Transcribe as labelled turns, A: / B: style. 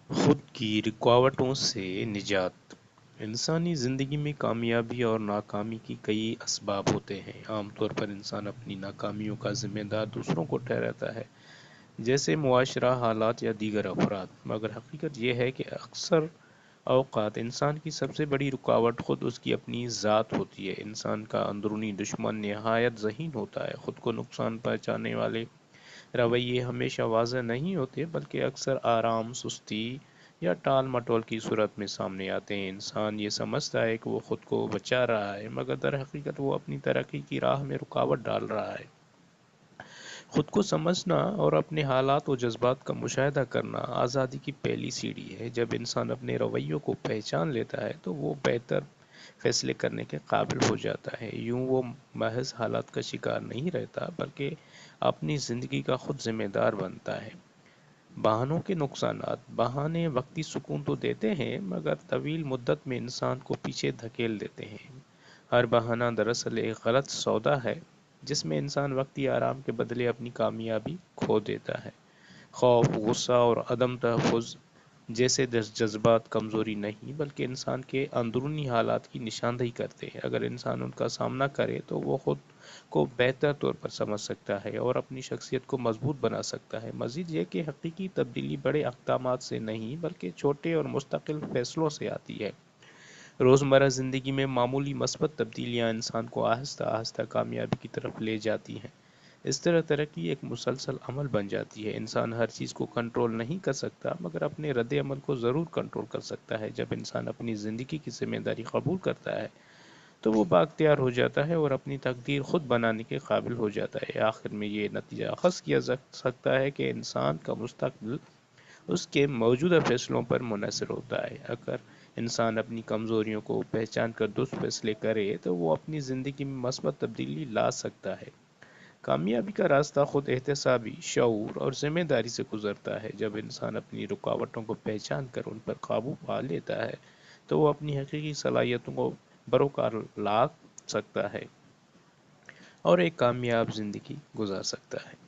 A: خود کی رکاوٹوں سے نجات۔ انسانی زندگی میں کامیابی اور ناکامی کی کئی اسباب ہوتے ہیں۔ عام طور پر انسان اپنی ناکامیوں کا ذمہ دار دوسروں کو ٹھہراتا ہے، جیسے معاشرہ، حالات یا دیگر افراد، مگر حقیقت یہ ہے کہ اکثر اوقات انسان کی سب سے بڑی رکاوٹ خود اس کی اپنی ذات ہوتی ہے۔ انسان کا اندرونی دشمن نہایت ذہین ہوتا ہے۔ خود کو نقصان پہنچانے والے رویے ہمیشہ واضح نہیں ہوتے، بلکہ اکثر آرام، سستی یا ٹال مٹول کی صورت میں سامنے آتے ہیں۔ انسان یہ سمجھتا ہے کہ وہ خود کو بچا رہا ہے، مگر در حقیقت وہ اپنی ترقی کی راہ میں رکاوٹ ڈال رہا ہے۔ خود کو سمجھنا اور اپنے حالات و جذبات کا مشاہدہ کرنا آزادی کی پہلی سیڑھی ہے۔ جب انسان اپنے رویوں کو پہچان لیتا ہے تو وہ بہتر فیصلے کرنے کے قابل ہو جاتا ہے۔ یوں وہ محض حالات کا شکار نہیں رہتا، بلکہ اپنی زندگی کا خود ذمہ دار بنتا ہے۔ بہانوں کے نقصانات۔ بہانے وقتی سکون تو دیتے ہیں، مگر طویل مدت میں انسان کو پیچھے دھکیل دیتے ہیں۔ ہر بہانہ دراصل ایک غلط سودا ہے، جس میں انسان وقتی آرام کے بدلے اپنی کامیابی کھو دیتا ہے۔ خوف، غصہ اور عدم تحفظ جیسے جذبات کمزوری نہیں، بلکہ انسان کے اندرونی حالات کی نشاندہی کرتے ہیں۔ اگر انسان ان کا سامنا کرے تو وہ خود کو بہتر طور پر سمجھ سکتا ہے اور اپنی شخصیت کو مضبوط بنا سکتا ہے۔ مزید یہ کہ حقیقی تبدیلی بڑے اقدامات سے نہیں، بلکہ چھوٹے اور مستقل فیصلوں سے آتی ہے۔ روزمرہ زندگی میں معمولی مثبت تبدیلیاں انسان کو آہستہ آہستہ کامیابی کی طرف لے جاتی ہیں۔ اس طرح ترقی ایک مسلسل عمل بن جاتی ہے۔ انسان ہر چیز کو کنٹرول نہیں کر سکتا، مگر اپنے رد عمل کو ضرور کنٹرول کر سکتا ہے۔ جب انسان اپنی زندگی کی ذمہ داری قبول کرتا ہے تو وہ بااختیار ہو جاتا ہے اور اپنی تقدیر خود بنانے کے قابل ہو جاتا ہے۔ آخر میں یہ نتیجہ اخذ کیا جا سکتا ہے کہ انسان کا مستقبل اس کے موجودہ فیصلوں پر منحصر ہوتا ہے۔ اگر انسان اپنی کمزوریوں کو پہچان کر درست فیصلے کرے تو وہ اپنی زندگی میں مثبت تبدیلی لا سکتا ہے۔ کامیابی کا راستہ خود احتسابی، شعور اور ذمہ داری سے گزرتا ہے۔ جب انسان اپنی رکاوٹوں کو پہچان کر ان پر قابو پا لیتا ہے تو وہ اپنی حقیقی صلاحیتوں کو بروقار لا سکتا ہے اور ایک کامیاب زندگی گزار سکتا ہے۔